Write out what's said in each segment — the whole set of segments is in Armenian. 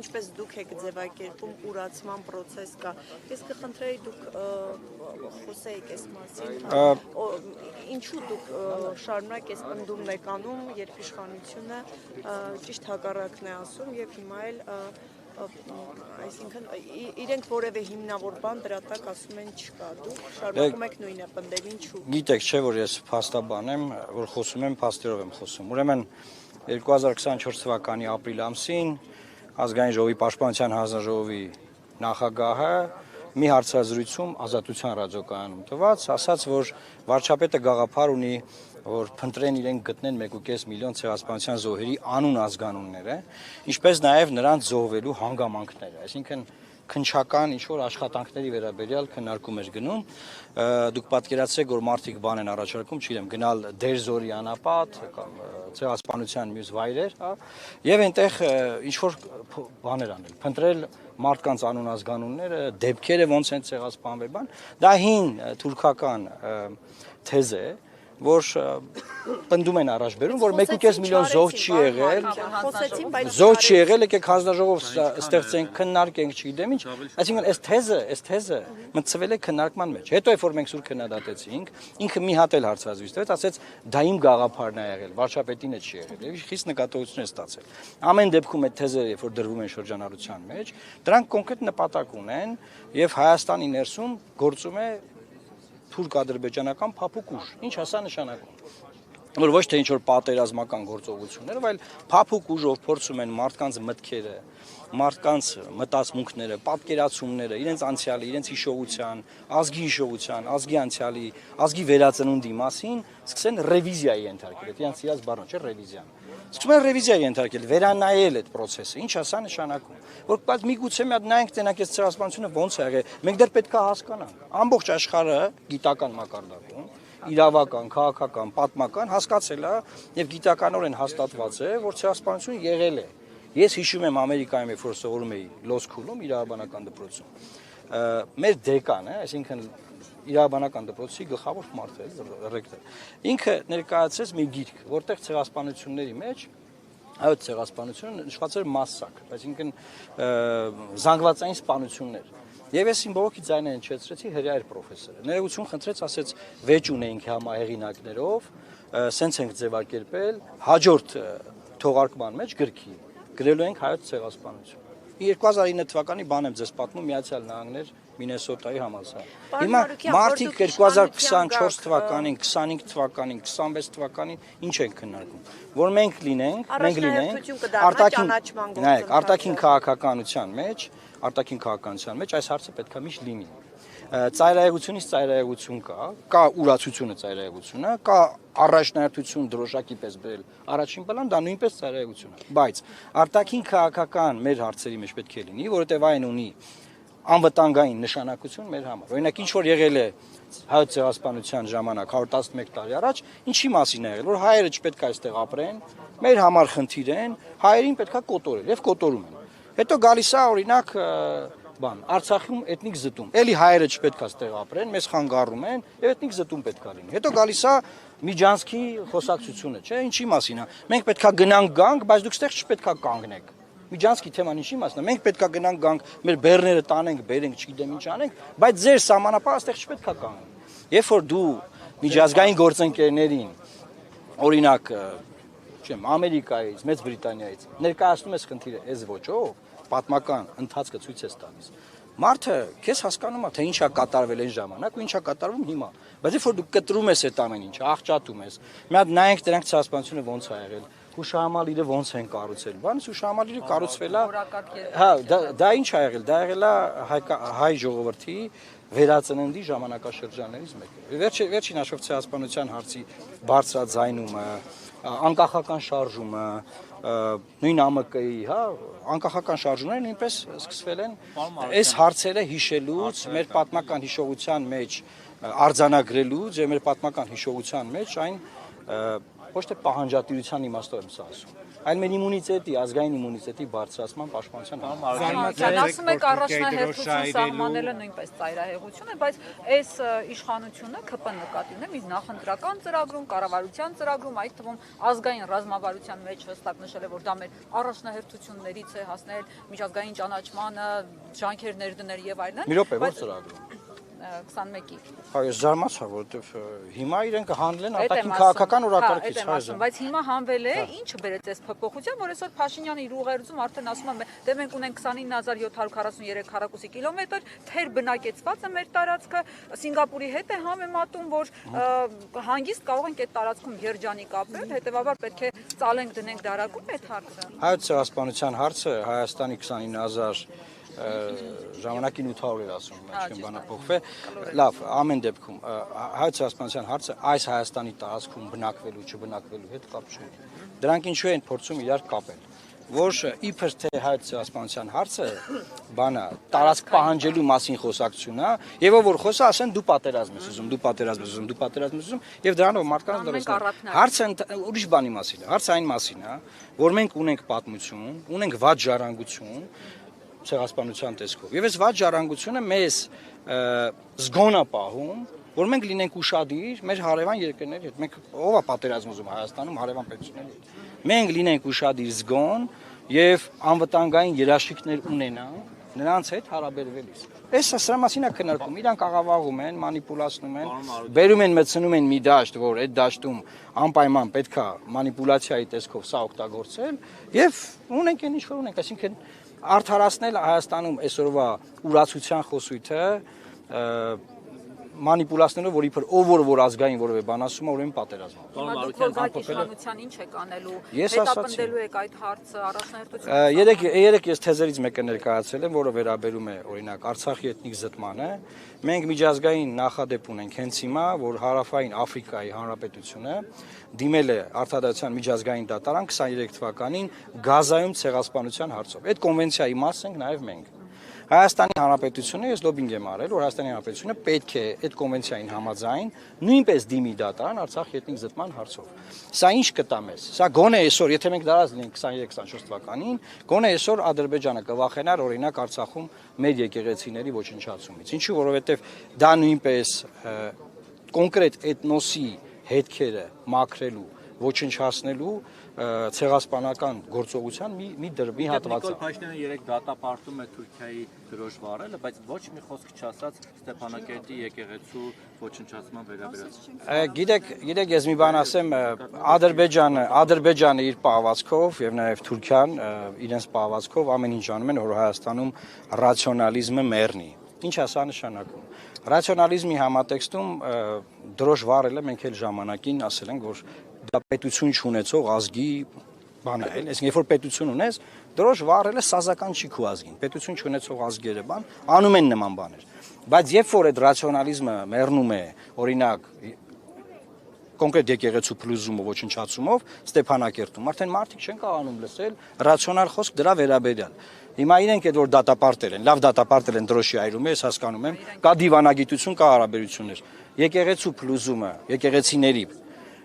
ինչպես դուք եք ձևակերպում ուրացման process կա։ Ես կխնդրեի դուք խոսեիք այս մասին։ Ինչու դուք շարունակ այս պնդումն եք անում, երբ իշխանությունը ճիշտ հակառակն է ասում եւ հիմա էլ այսինքն իրենք որևէ հիմնավոր բան դրա տակ ասում են չկա, դուք շարունակում եք նույնը պնդել, ինչու։ Գիտեք, չէ, որ ես փաստաբան եմ, որ խոսում եմ, փաստերով եմ խոսում։ Ուրեմն 2024 թվականի ապրիլ ամսին Ազգային ժողովի Պաշտպանության հանձնաժողովի նախագահը մի հարցազրույցում Ազատության ռադիոկայանում տված, ասաց, որ վարչապետը գաղափար ունի, որ փնտրեն իրենք գտնեն 1.5 միլիոն ցեղասպանության զոհերի անուն ազգանունները, ինչպես նաև նրանց զոհվելու հանգամանքները, այսինքն քննչական ինչ-որ աշխատանքների վերաբերյալ քննարկում էր գնում, դուք պատկերացրեք, որ մարդիկ բան են առաջարկում, չգիտեմ, գնալ Դերզորի անապատ կամ ցեղասպանության մյուս վայրեր, հա, եւ այնտեղ ինչ-որ բաներ անել, փնտրել մարդկանց անուն ազգանունները, դեպքերը ոնց են ցեղասպանվել, բան, դա հին թուրքական թեզ է, որ պնդում են առաջ բերում, որ 1.5 միլիոն զոհ չի եղել, զոհ չի եղել, եկեք հանձնաժողով ստեղծենք, քննարկենք, չգիտեմ ինչ, այսինքն այս թեզը մտցվել է քննարկման մեջ։ Հետո երբ որ մենք սուր քննադատեցինք, ինքը մի հատ էլ հարցազրույց տվեց, ասեց դա իմ գաղափարն է եղել, վարչապետինը չի եղել, եւ խիստ նկատողություն է ստացել։ Ամեն դեպքում այդ թեզերը, երբ որ դրվում են շրջանառության մեջ, դրանք կոնկրետ նպատակ ունեն եւ Հայաստանի ներսում գործում է թուրք-ադրբեջանական փափուկ ուժ, ինչ ասա նշանակում, որ ոչ թե ինչ-որ պատերազմական գործողություններ, այլ փափուկ ուժով փորձում են մարդկանց մտքերը, մարդկանց մտածմունքները, պատկերացումները, իրենց անցյալի, իրենց հիշողության, ազգի հիշողության, ազգի անցյալի, ազգի վերածնունդի մասին սկսեն ռևիզիայի ենթարկել, դա իրենց իրաց բառն չէ, ռևիզիան։ Սկսում են ռևիզիայի ենթարկել, վերանայել այդ process-ը, ինչ ասա նշանակում, որ բայց միգուցե մի հատ նայենք տենակ այս ցեղասպանությունը ոնց է եղել, մենք դեռ պետք է հասկանանք։ Ամբողջ աշխարհը գիտական մակարդակում, իրավական, քաղաքական, պատմական հասկացել է եւ գիտականորեն հաստատված է, որ ցեղասպանությունը եղել է։ Ես հիշում եմ Ամերիկայում, երբ որ սովորում էի Լո Սքուլում, իրավաբանական դպրոցում, մեր դեկանը, այսինքն իրավաբանական դպրոցի գլխավոր մարդը է, ռեկտոր։ Ինքը ներկայացրեց մի գիրք, որտեղ ցեղասպանությունների մեջ այդ ցեղասպանությունը նշված էր մասսակ, այսինքն զանգվածային սպանություններ։ Եվ ես իմ բողոքի ձայնը հնչեցրեցի հրեայր պրոֆեսորը։ Ներողություն խնդրեց, ասեց վեճ ունեինք համահեղինակներով, սենց ենք ձևակերպել, հաջորդ թողարկման մեջ գրքի գրելու ենք հայոց ցեղասպանություն։ 2009 թվականի բան եմ ձեզ պատմում, Միացյալ Նահանգներ, Մինեսոտայի համալսարան։ Հիմա մարդիկ 2024 թվականին, 25 թվականին, 26 թվականին ինչ են քննարկում, որ մենք լինենք արտաքին քաղաքականության մեջ այս հարցը պետք է միշտ լինի։ Ծայրահեղությունից ծայրահեղություն կա ուրացությունը ծայրահեղությունը, կա առաջնահերթություն դրոշակի պես բերել առաջին պլան, դա նույնպես ծայրահեղություն է, բայց արտաքին քաղաքական մեր հարցերի մեջ պետք է լինի, որովհետև այն ունի անվտանգային նշանակություն մեր համար։ Օրինակ ինչ որ եղել է հայոց ցեղասպանության ժամանակ 111 տարի առաջ, ինչի մասին է եղել, որ հայերը չպետք է այստեղ ապրեն, մեր համար խնդիր են, հայերին պետք է կոտորել եւ կոտորում են։ Հետո գալիս է օրինակ Արցախում էթնիկ զտում։ Էլի հայերը չպետք է այստեղ ապրեն, մեզ խանգարում են եւ էթնիկ զտում պետք է լինի։ Հետո գալիս է Միջանցքի խոսակցությունը, չէ՞, ինչի մասին է։ Մենք պետք է գնանք գանք, բայց դուք այստեղ չպետք է կանգնեք։ Միջանցքի թեման ինչի մասն է։ Մենք պետք է գնանք գանք, մեր բեռները տանենք, բերենք, չգիտեմ ինչ անենք, բայց ձեր սահմանապահը այստեղ չպետք է կանգնի։ Երբ որ դու միջազգային գործընկերներին, օրինակ, չեմ, Ամերիկայից, Մեծ Բրիտանիայից ներկայացնում ես խնդիրը այս ոճով, պատմական ընթացքը ցույց է տալիս։ Մարդը քեզ հասկանում է, թե ինչ է կատարվել այն ժամանակ ու ինչ է կատարվում հիմա։ Բայց երբ որ դու կտրում ես այդ ամեն ինչը, աղճատում ես, մի հատ նայենք դրանք ցեղասպանությունը ոնց է եղել, հուշահամալիրը ոնց են կառուցել, բանից հուշահամալիրը կառուցվել է, հա, դա ինչ է եղել, դա եղել է հայ ժողովրդի վերածննդի ժամանակաշրջաններից մեկը։ Վերջին հաշվով ցեղասպանության հարցի բարձրաձայնումը, անկախական շարժումը, նույն ԱՄԿ-ի, հա, անկախական շարժումները նույնպես սկսվել են այս հարցերը հիշելուց, մեր պատմական հիշողության մեջ արձանագրելուց եւ մեր պատմական հիշողության մեջ այն ոչ թե պահանջատիրության իմաստով եմ սա ասում, այլ մեր իմունիտետի, ազգային իմունիտետի բարձրացման պաշտպանության Զարմացան ասում եք առաջնահերթություն սահմանելը նույնպես ծայրահեղություն է, բայց այս իշխանությունը ԿՊ նկատի ունեմ իր նախընտրական ծրագրում, կառավարության ծրագրում, այդ թվում ազգային ռազմավարության մեջ հստակ նշել է, որ դա մեր առաջնահերթություններից է հասնել միջազգային ճանաչմանը, ջանքեր ներդնել եւ այլն։ Մի րոպե, ո՞ր ծրագրում։ 21-ի։ Հա, ես զարմացա, որովհետև հիմա իրենք հանել են արտաքին քաղաքական օրակարգից, այդեմ, բայց հիմա հանվել է, ինչը բերեց այս փոփոխության, որ այսօր Փաշինյանը իր ուղերձում արդեն ասում է, դե մենք ունենք 29743 քառակուսի կիլոմետր, թեր բնակեցված է մեր տարածքը, Սինգապուրի հետ է համեմատում, որ հանգիստ կարող ենք այդ տարածքում երջանիկ ապրել, հետեւաբար պետք է ծալենք դնենք դարակում այդ հարցը։ Հայոց ցեղասպանության հարցը Հայաստանի 29000 ժամանակին 800 էր ասում, ինչքան բանը փոխվե։ Լավ, ամեն դեպքում հայոց ցեղասպանության հարցը այս Հայաստանի տարածքում բնակվելու, չբնակվելու հետ կապ չունի։ Դրանք ինչու են փորձում իրար կապել, որ իբր թե հայոց ցեղասպանության հարցը բանը տարածք պահանջելու մասին խոսակցություն է, եւ որ խոսա ասեն դու պատերազմ ես ուզում, դու պատերազմ ես ուզում, դու պատերազմ ես ուզում, եւ դրանով մարդկանց դրեսն հարցը ուրիշ բանի մասին է, հարցը այն մասին է, որ մենք ունենք պատմություն, ունենք վատ ժառանգություն ցեղասպանության տեսքով։ Եվ այս վատ ժառանգությունը մեզ զգոն է պահում, որ մենք լինենք ուշադիր մեր հարևան երկրների հետ։ Մենք ով է պատերազմ ուզում Հայաստանում հարևան պետությունների հետ։ Մենք լինենք ուշադիր զգոն եւ անվտանգային երաշխիքներ ունենանք նրանց հետ հարաբերվելիս։ Սրա մասին է քննարկում։ Իրանք աղավաղում են, մանիպուլացնում են, բերում են մտցնում են մի դաշտ, որ այդ դաշտում անպայման պետքա մանիպուլյացիայի տեսքով սա օգտագործել եւ ունենք այն ինչ որ ունենք, այսինքն արդարացնել Հայաստանում այսօրվա ուրացության խոսույթը մանիպուլացնելով, որ իբր ով որ ազգային որևէ բան ասում է, ուրեմն պատերազմ է։ Իշխանության ինչ եք անելու, հետապնդելու եք այդ հարցը, առաջնահերթությունը։ Երեք ես թեզերից մեկը ներկայացել եմ, որը վերաբերում է օրինակ Արցախի էթնիկ զտմանը։ Մենք միջազգային նախադեպ ունենք հենց հիմա, որ Հարավային Աֆրիկայի Հանրապետությունը դիմել է Արտադրության միջազգային դատարան 23 թվականին Գազայում ցեղասպանության հարցով։ Այդ կոնվենցիայի մաս ենք նաև մենք։ Հայաստանի Հանրապետությունը ես լոբինգ եմ արել, որ Հայաստանի Հանրապետությունը պետք է այդ կոնվենցիային համաձայն նույնպես դիմի դատարան Արցախի էթնիկ զտման հարցով։ Սա ինչ կտա մեզ։ Սա գոնե այսօր, եթե մենք դարած լինենք 23-24 թվականին, գոնե այսօր Ադրբեջանը կվախենար օրինակ Արցախում մեր եկեղեցիների ոչնչացումից։ Ինչու, որովհետև դա նույնպես կոնկրետ էթնոսի հետքերը մաքրելու, ոչնչացնելու ցեղասպանական գործողության մի հատված է։ Նիկոլ Փաշինյանը երեք դատապարտում է Թուրքիայի դրոշ վառելը, բայց ոչ մի խոսք չասաց Ստեփանակերտի եկեղեցու ոչնչացման վերաբերյալ։ Գիտեք, ես մի բան ասեմ, Ադրբեջանը իր պահվածքով եւ նաեւ Թուրքիան իրենց պահվածքով ամեն ինչ անում են, որ Հայաստանում ռացիոնալիզմը մեռնի։ Ինչ է սա նշանակում։ Ռացիոնալիզմի համատեքստում դրոշ վառելը մենք էլ ժամանակին ասել ենք, որ դա պետություն չունեցող ազգի բան է, այսինքն երբ որ պետություն ունես, դրոշ վառելը սազական չի քո ազգին, պետություն չունեցող ազգերը բան անում են նման բաներ, բայց երբ որ այդ ռացիոնալիզմը մեռնում է, օրինակ կոնկրետ եկեղեցու փլուզումով, ոչնչացումով Ստեփանակերտում, արդեն մարդիկ չեն կարողանում լսել ռացիոնալ խոսք դրա վերաբերյալ։ Հիմա իրենք այդ որ դատապարտել են, լավ դատապարտել են դրոշի այրումը, ես հասկանում եմ, կա դիվանագիտություն, կա հարաբերություններ։ Եկեղեցու փլուզումը, եկեղեցիների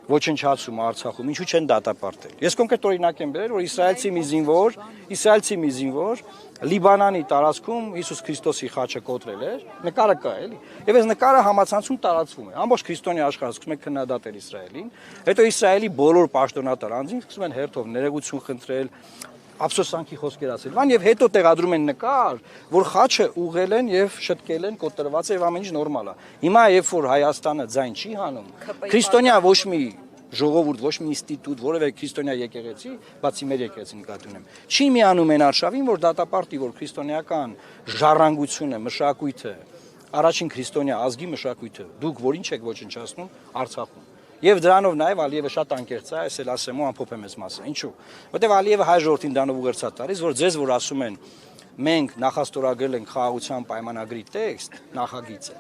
ոչնչացումը Արցախում, ինչու չեն դատապարտել։ Ես կոնկրետ օրինակ եմ բերել, որ իսրայելցի մի զինվոր Լիբանանի տարածքում Հիսուս Քրիստոսի խաչը կոտրել էր, նկարը կա էլի։ Եվ այս նկարը համացանցում տարածվում է։ Ամբողջ քրիստոնյա աշխարհը սկսում է քննադատել Իսրայելին, հետո Իսրայելի բոլոր պաշտոնատար անձինք սկսում են հերթով ներեգություն խնդրել, ափսոսանքի խոսքեր ասել, բան եւ հետո տեղադրում են նկար, որ խաչը ուղղել են եւ շտկել են, կոտրված է եւ ամեն ինչ նորմալ է։ Հիմա երբ որ Հայաստանը ձայն չի հանում, քրիստոնյա ոչ մի ժողովուրդ, ոչ մի ինստիտուտ, որևէ քրիստոնյա եկեղեցի, բացի մեր եկեղեցին նկատի ունեմ, չի միանում են արշավին, որ դատապարտի, որ քրիստոնեական ժառանգությունը, մշակույթը, առաջին քրիստոնյա ազգի մշակույթը, դուք որ ինչ եք ոչնչացնում Արցախում։ Եվ դրանով նաև Ալիևը շատ անկեղծ է, ես էլ ասեմ ու ամփոփեմ այս մասը։ Ինչու՞։ Որտեվ Ալիևը հայ ժողովրդին դանով ուղերձ տալիս, որ ձեզ որ ասում են մենք նախաստորագրել ենք խաղաղության պայմանագրի տեքստ, նախագիծը,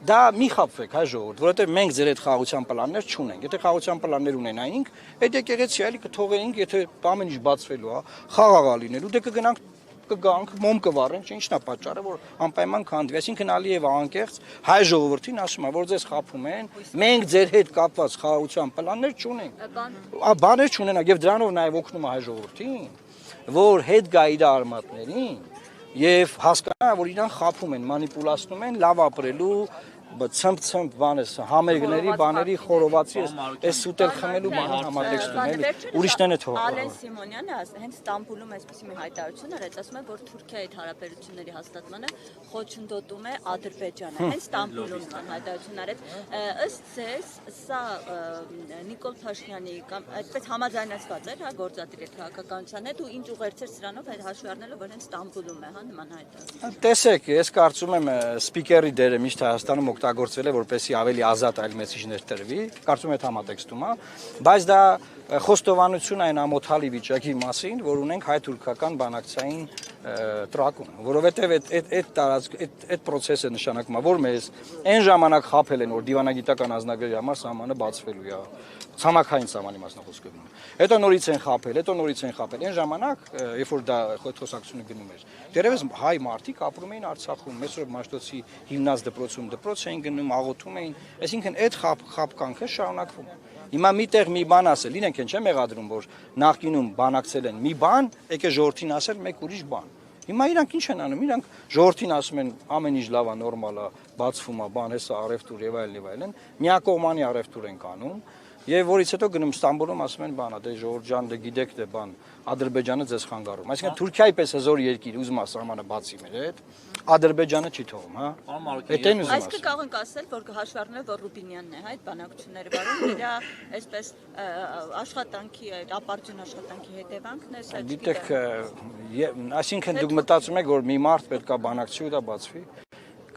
դա մի խաբվեք հայ ժողովուրդ, որովհետև մենք ձեր այդ խաղաղության պլաններ չունենք։ Եթե խաղաղության պլաններ ունենայինք, այդ եկեղեցի այլի կթողեինք, եթե ամեն ինչ բացվելու է, խաղաղ լինելու, դե կգնանք կգանք, մոմ կվառենք, ինչն է պատճառը, որ անպայման քանդվի։ Այսինքն Ալիևը անկեղծ հայ ժողովրդին ասում է, որ ձեզ խաբում են, մենք ձեր հետ կապված խաղաղության պլաններ չունենք։ Բաներ չունենանք եւ դրանով նաեւ օգնում է հայ ժողովրդին, որ հետ գա իր արմատներին եւ հասկանա, որ իրան խաբում են, մանիպուլացնում են լավ ապրելու ցմփ բանես համերգների բաների խորովածի այս սուտել խմելու բանը համատեքստում էլի ուրիշներն է թող Ալեն Սիմոնյանը հենց Ստամբուլում այսպեսի մի հայտարարություն արեց, ասում է, որ Թուրքիայի հետ հարաբերությունների հաստատմանը խոչընդոտում է Ադրբեջանը։ Հենց Ստամբուլում կան հայտարարություն արեց։ Ըստ ձեզ, սա Նիկոլ Փաշինյանի կամ այդպես համաձայնեցված էր, հա, գործադիր է քաղաքականության հետ ու ինչ ուղերձեր սրանով այդ հաշվի առնելով, որ հենց Ստամբուլում է, հա, նման հայտարարություն։ Տեսեք, ես կարծում եմ սպիկերի դերը միշտ Հայաստանում օգտագործվել է որպեսզի ավելի ազատ այլ մեսիջներ տրվի, կարծում եմ այդ համատեքստում է, բայց դա խոստովանություն այն ամոթալի վիճակի մասին, որ ունենք հայ-թուրքական բանակցային տրակուն, որովհետև այդ process-ը նշանակում է, որ մեզ այն ժամանակ խաբել են, որ դիվանագիտական ազնագրերի համար սահմանը բացվելու է, ցամաքային սահմանի մասնախոսքը գնում։ Հետո նորից են խաբել, այն ժամանակ, երբ որ դա խոսակցությունը գնում էր, դերևս հայ մարդիկ ապրում էին Արցախում, Մեսրոպ Մաշտոցի հիմնած դպրոցում դպրոց էին գնում, աղոթում էին, այսինքն այդ խաբկանքը շարունակվում է։ Հիմա միտեղ մի բան ասել, իրենք են չեմ եղադրում, որ նախկինում բանակցել են մի բան, եկե ժողովրդին ասել մեկ ուրիշ բան։ Հիմա իրանք ինչ են անում, իրանք ժողովրդին ասում են ամեն ինչ լավ է, նորմալ է, բացվում է, բան, հեսա առևտուր եւ այլն, միակողմանի առևտուր են կանում։ Եվ որից հետո գնում Ստամբուլում ասում են բանա, դե ժողովուրդ ջան, դե գիտեք դե բան, Ադրբեջանը ձեզ խանգարում։ Այսինքն Թուրքիայի պես հզոր երկիր ուզում է սահմանը բացի մեր հետ, Ադրբեջանը չի թողում, հա։ Այդ են ուզում ասել։ Այսինքն կարող ենք ասել, որ հաշվի առնելով, որ Ռուբինյանն է, հա, այդ բանակցությունները վարում, իր այսպես աշխատանքի, ապարդյուն աշխատանքի հետևանքն է, սա Գիտեք, այսինքն դուք մտածում եք, որ մի մարդ պետք է բանակցի ու դա բացվի։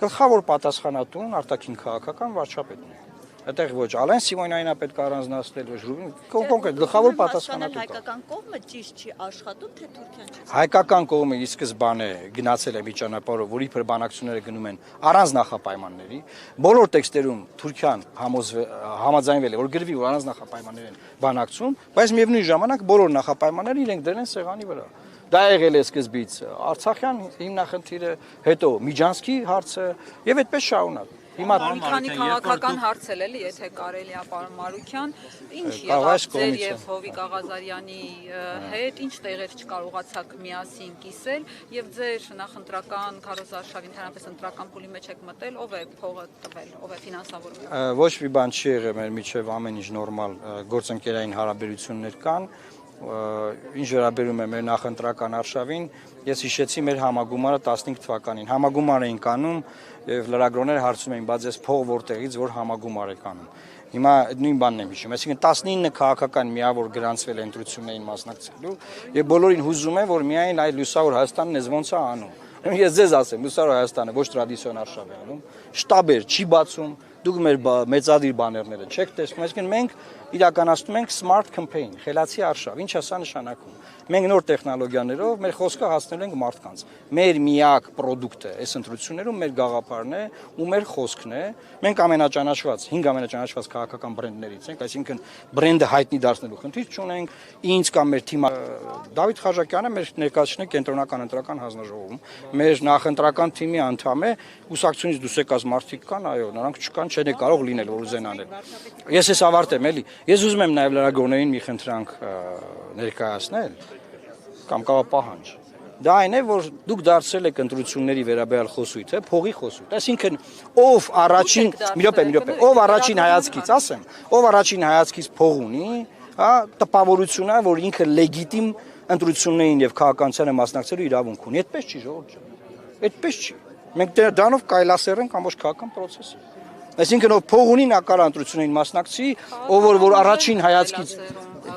Գլխավոր պատասխանատուն արտաքին քաղաքական վարչապետն է։ Այդտեղ ոչ Ալեն Սիմոնյանին պետք է առանձնացնել, ոչ Ռուբին, կոնկրետ գլխավոր պատասխանատու։ Հայկական կողմը ճիշտ չի աշխատում, թե Թուրքիան չի։ Հայկական կողմը ի սկզբանե գնացել է մի ճանապարհով, որի իբր բանակցությունները գնում են առանց նախապայմանների։ Բոլոր տեքստերում Թուրքիան համաձայնվել է, որ գրվի, որ առանց նախապայմաններ են բանակցում, բայց միևնույն ժամանակ բոլոր նախապայմանները իրենք դրել են սեղանի վրա։ Դա եղել է սկզբից Արցախյան հիմնախնդիրը, հետո Միջանցքի հարցը եւ այդպես շարունակ։ Հիմա մի քանի քաղաքական հարց էլի, եթե կարելի է, պարոն Մարուքյան, ինչ եղավ ձեր եւ Հովիկ Աղազարյանի հետ, ինչ տեղեր չկարողացաք միասին կիսել եւ ձեր նախընտրական քարոզարշավի ընդհանրապես ընտրական փուլի մեջ եք մտել, ով է փողը տվել, ով է ֆինանսավորում։ Ոչ մի բան չի եղել մեր միջև, ամեն ինչ նորմալ գործընկերային հարաբերություններ կան։ Ինչ վերաբերում է մեր նախընտրական արշավին, ես հիշեցի մեր համագումարը 15 թվականին։ Համագումար էին կանում եւ լրագրողները հարցում էին, բայց ես փող որտեղից, որ համագումար եք անում։ Հիմա նույն բանն եմ հիշում, այսինքն 19 քաղաքական միավոր գրանցվել է ընտրություններին մասնակցելու եւ բոլորին հուզում է, որ միայն այ լուսավոր Հայաստանն է ոնց է անում։ Ես ձեզ ասեմ, լուսավոր Հայաստանը ոչ տրադիցիոն արշավ է անում, շտաբեր չի բացում, դուք մեր մեծադիր բաներները չեք տեսնում, այսինքն մենք իրականացնում ենք smart campaign, խելացի արշավ, ինչ է սա նշանակում։ Մենք նոր տեխնոլոգիաներով մեր խոսքը հասցնելու ենք մարդկանց։ Մեր միակ պրոդուկտը այս ընտրություններում մեր գաղափարն է ու մեր խոսքն է։ Մենք ամենաճանաչված, 5 ամենաճանաչված քաղաքական բրենդներից ենք, այսինքն բրենդը հայտնի դարձնելու խնդիր չունենք։ Ինձ կամ մեր թիմը Դավիթ Խաչակյանը մեր ներկայացնում է կենտրոնական ընտրական հանձնաժողովում։ Մեր նախընտրական թիմի անդամ է, ուսակցությունից դուրս եկած մարդիկ կան, այո, նրանք չկան, չեն կարող լինել, որ ուզեն անել։ Ես էս ավարտեմ, էլի։ Ես ուզում եմ նաև լրագրողներին մի խնդրանք ներկայացնել կամ կա պահանջ։ Դա այն է, որ դուք դարձրել եք ընտրությունների վերաբերյալ խոսույթը, փողի խոսույթ։ Այսինքն, ով առաջին, մի րոպե, ով առաջին հայացքից, ասեմ, ով առաջին հայացքից փող ունի, հա, տպավորությունն է, որ ինքը լեգիտիմ ընտրություններին եւ քաղաքականությանը մասնակցելու իրավունք ունի։ Այդպես չի, ժողովուրդ ջան։ Այդպես չի։ Մենք դրանով կայլասեր ենք ամբողջ քաղաքական process-ը։ Այսինքն ով փող ունի նա կարող ընտրություններին մասնակցի, ով որ առաջին հայացքից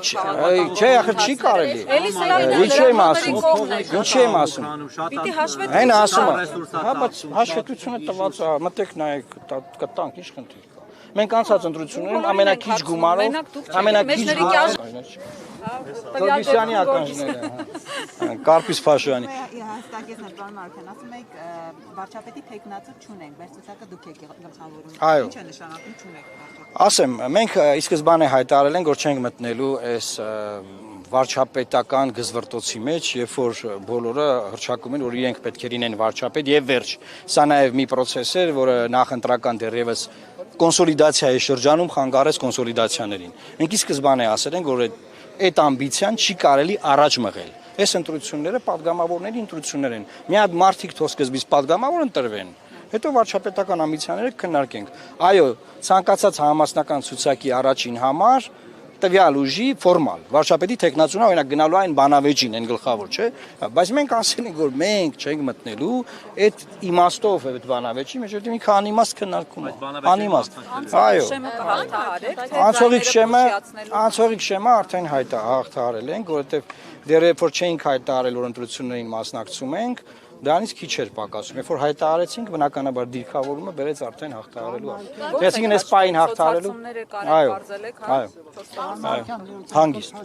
չէ, ախր չի կարելի։ Ինչ եմ ասում։ Ինչ եմ ասում։ Պիտի հաշվետվի։ Այն ասում է։ Հա, բայց հաշվետվությունը տված է, մտեք նայեք, կտանք, ինչ խնդիր կա։ Մենք անցած ընտրություններին ամենակիչ գումարով, ամենակիչ Գորգիսյանի ականջները, Կարպիս Փաշյանի։ Հաստատեցնել պարոն Մարուքյան, ասում եք վարչապետի տեխնացու չունենք, բայց ցուցակը դուք եք գլխավորում։ Ինչ է նշանակում չունեք վարչապետ։ Ասեմ, մենք ի սկզբանե հայտարարել ենք, որ չենք մտնելու այս վարչապետական գզվրտոցի մեջ, երբ որ բոլորը հռչակում են, որ իրենք պետք է լինեն վարչապետ եւ վերջ։ Սա նաեւ մի process էր, որը նախընտրական դեռևս կոնսոլիդացիայի շրջանում խանգարեց կոնսոլիդացիաներին։ Մենք ի սկզբանե ասել ենք, որ այդ ամբիցիան չի կարելի առաջ մղել։ Այս ընտրությունները падգամավորների ընտրություններ են։ Մի հատ մարդիկ թող սկզբից падգամավոր ընտրվեն, հետո վարչապետական ամբիցիաները քննարկենք։ Այո, ցանկացած համասնական ցուցակի առաջին համար տվյալ ուժի ֆորմալ վարչապետի տեխնացիոնալ օրինակ գնալու այն բանավեճին են գլխավոր, չէ՞, բայց մենք ասել ենք, որ մենք չենք մտնելու այդ իմաստով այդ բանավեճի մեջ, որտեղ մի քանի իմաստ քննարկում է, անիմաստ։ Այո։ Անցողիկ շեմը արդեն հաղթահարել ենք, որովհետև դեռ որ չէինք հայտարարել, որ ընտրություններին մասնակցում ենք, դրանից քիչ էր պակասում։ Երբ որ հայտարարեցինք, բնականաբար դիրքավորումը բերեց արդեն հաղթահարելու։ Այսինքն այս պահին հաղթահարելու։ Այո։ Հանգիստ։